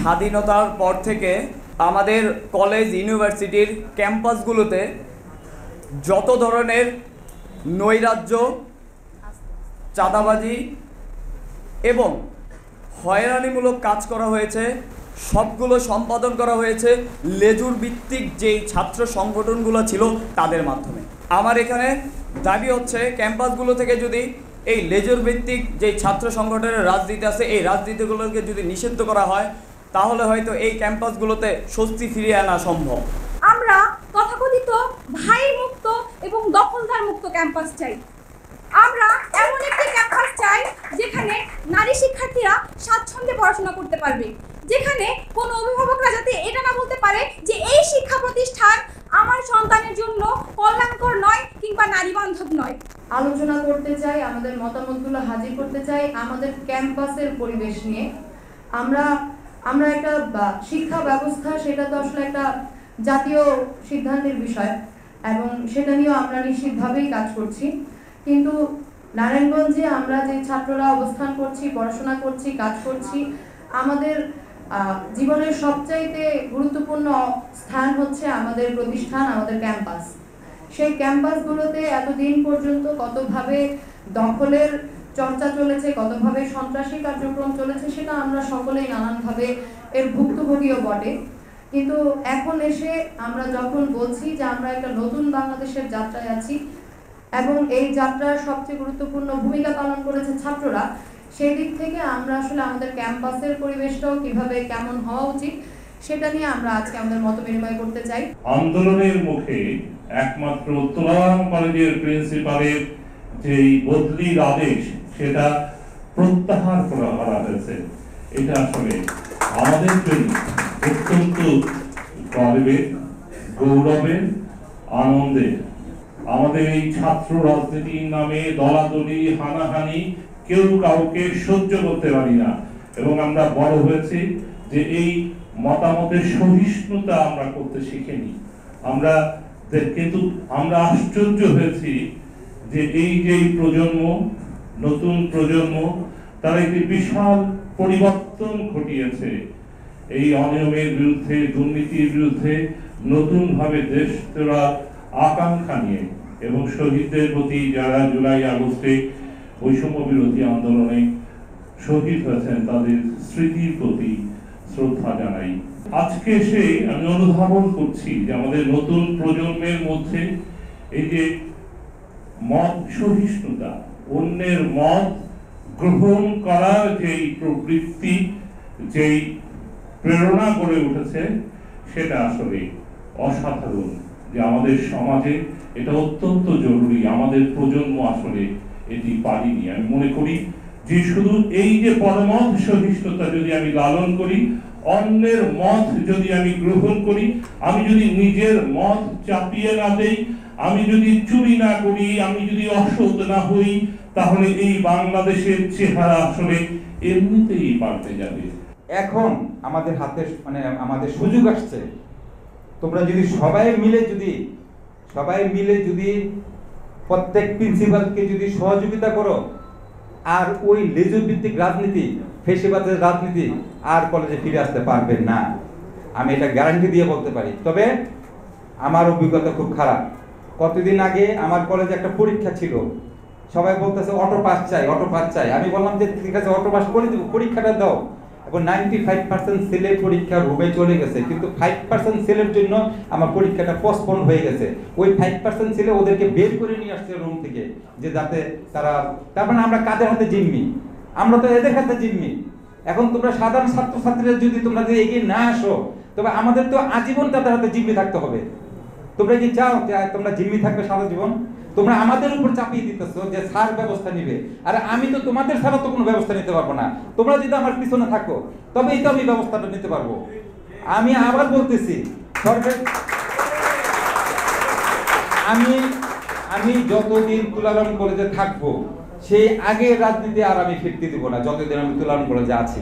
স্বাধীনতার পর থেকে আমাদের কলেজ ইউনিভার্সিটির ক্যাম্পাসগুলোতে যত ধরনের নৈরাজ্য, চাঁদাবাজি এবং হয়রানিমূলক কাজ করা হয়েছে, সবগুলো সম্পাদন করা হয়েছে লেজুর ভিত্তিক যেই ছাত্র সংগঠনগুলো ছিল তাদের মাধ্যমে। আমার এখানে দাবি হচ্ছে ক্যাম্পাসগুলো থেকে যদি এই লেজুর ভিত্তিক যেই ছাত্র সংগঠনের রাজনীতি আছে এই রাজনীতিগুলোকে যদি নিষিদ্ধ করা হয় তাহলে হয়তো এই ক্যাম্পাসগুলোতে স্বস্তি ফিরিয়ে আনা সম্ভব। আমরা তথাকথিত ভাই মুক্ত এবং দখলদার মুক্ত ক্যাম্পাস চাই। আমরা এমন একটি ক্যাম্পাস চাই যেখানে নারী শিক্ষার্থীরা স্বাচ্ছন্দ্যে পড়াশোনা করতে পারবে, যেখানে কোনো অভিভাবকরা যাতে এটা না বলতে পারে যে এই শিক্ষা প্রতিষ্ঠান আমার সন্তানের জন্য কল্যাণকর নয় কিংবা নারী বান্ধব নয়। আলোচনা করতে চাই, আমাদের মতামতগুলো হাজির করতে চাই আমাদের ক্যাম্পাসের পরিবেশ নিয়ে। আমরা একটা শিক্ষা ব্যবস্থা, সেটা তো আসলে একটা জাতীয় সিদ্ধান্তের বিষয় এবং সেটা নিয়েও আমরা নিশ্চিতভাবেই কাজ করছি। কিন্তু নারায়ণগঞ্জে আমরা যে ছাত্ররা অবস্থান করছি, পড়াশোনা করছি, কাজ করছি, আমাদের জীবনের সবচাইতে গুরুত্বপূর্ণ স্থান হচ্ছে আমাদের প্রতিষ্ঠান, আমাদের ক্যাম্পাস। সেই ক্যাম্পাসগুলোতে এতদিন পর্যন্ত কতভাবে দখলের চর্চা চলেছে, কতভাবে সন্ত্রাসী কার্যক্রম চলেছে, সেটা আমরা সকলেই নানানভাবে এর ভুক্তভোগীও বটে। কিন্তু এখন এসে আমরা যখন বলছি যে আমরা একটা নতুন বাংলাদেশের যাত্রায় আছি এবং এই যাত্রার সবচেয়ে গুরুত্বপূর্ণ ভূমিকা পালন করেছে ছাত্ররা, সেই দিক থেকে আমরা আসলে আমাদের ক্যাম্পাসের পরিবেশটাও কিভাবে কেমন হওয়া উচিত সেটা নিয়ে আমরা আজকে আমাদের মত বিনিময় করতে চাই। আন্দোলনের মুখে একমাত্র তুলারাম কলেজের প্রিন্সিপালের যেই বদলির আদেশ সেটা প্রত্যাহার করা হয়েছে। এটা আসলে আমাদের জন্য অত্যন্ত গর্বের, গৌরবের, আনন্দের। আমাদের এই ছাত্র রাজনীতির নামে দলাদলি, হানাহানি কেউ কাউকে সহ্য করতে পারি না এবং আমরা বড় হয়েছি যে এই মতামতের সহিষ্ণুতা আমরা করতে শিখিনি। কিন্তু আমরা আশ্চর্য হয়েছি যে এই যে প্রজন্ম, নতুন প্রজন্ম, তারা একটি বিশাল পরিবর্তন ঘটিয়েছে এই অনিয়মের বিরুদ্ধে, দুর্নীতির বিরুদ্ধে নতুন ভাবে দেশ গড়ার আকাঙ্ক্ষা নিয়ে এবং শহীদদের প্রতি যারা জুলাই আগস্টে বৈষম্য বিরোধী আন্দোলনে শহীদ হয়েছেন তাদের স্মৃতির প্রতি শ্রদ্ধা জানাই। আজকে এসে আমি অনুধাবন করছি যে আমাদের নতুন প্রজন্মের মধ্যে এই যে মত সহিষ্ণুতা, অন্যের মত গ্রহণ করার যেই প্রবৃত্তি, যেই প্রেরণা গড়ে উঠেছে সেটা আসলে অসাধারণ। যে আমাদের সমাজে এটা অত্যন্ত জরুরি, আমাদের প্রজন্ম আসলে এটি পারিনি। আমি মনে করি যে শুধু এই যে পরমত সহিষ্ণুতা যদি আমি লালন করি, অন্যের মত যদি আমি গ্রহণ করি, আমি যদি নিজের মত চাপিয়ে না দেই, আমি যদি চুরি না করি, আমি যদি অসৎ না হই, তাহলে এই বাংলাদেশের চেহারা আসলে এমনিতেই পাল্টে যাবে। এখন আমাদের হাতে আমাদের সুযোগ আসছে। তোমরা যদি সবাই মিলে যদি প্রত্যেক প্রিন্সিপালকে যদি সহযোগিতা করো, আর ওই লেজুর ভিত্তিক রাজনীতি, ফেসিবাদের রাজনীতি আর কলেজে ফিরে আসতে পারবেন না, আমি এটা গ্যারান্টি দিয়ে বলতে পারি। তবে আমার অভিজ্ঞতা খুব খারাপ। কতদিন আগে আমার কলেজে একটা পরীক্ষা ছিল, সবাই বলতেছে অটো পাস চাই। আমি বললাম যে ঠিক আছে, অটো পাস করে দেবো, পরীক্ষাটা দাও। এখন 95% ছেলে পরীক্ষার রুমে চলে গেছে, কিন্তু 5% ছেলের জন্য আমার পরীক্ষাটা পোস্টপোন হয়ে গেছে। ওই 5% ছেলে ওদেরকে বের করে নিয়ে আসছে রুম থেকে, যে যাতে তারা, তার মানে আমরা কাদের হাতে জিম্মি? আমরা তো এদের হাতে জিম্মি। এখন তোমরা সাধারণ ছাত্রছাত্রীরা যদি তোমরা যদি এগিয়ে না আসো, তবে আমাদের তো আজীবন তাদের হাতে জিম্মি থাকতে হবে। তোমরা কি চাও যে তোমরা জিম্মি থাকবে সারা জীবন? তোমরা আমাদের উপর চাপিয়ে দিতেছো যে স্যার ব্যবস্থা নিবে, আর আমি তো তোমাদের ছাড়া তো কোনো ব্যবস্থা নিতে পারবো না। তোমরা যদি আমার পিছনে থাকো তবেই তো আমি ব্যবস্থাটা নিতে পারবো। আমি আবার বলতেছি, সরকার, আমি যতদিন তুলারাম কলেজে থাকবো সেই আগের রাজনীতি আর আমি ফিরতে দিব না, যতদিন আমি তুলারাম কলেজে আছি।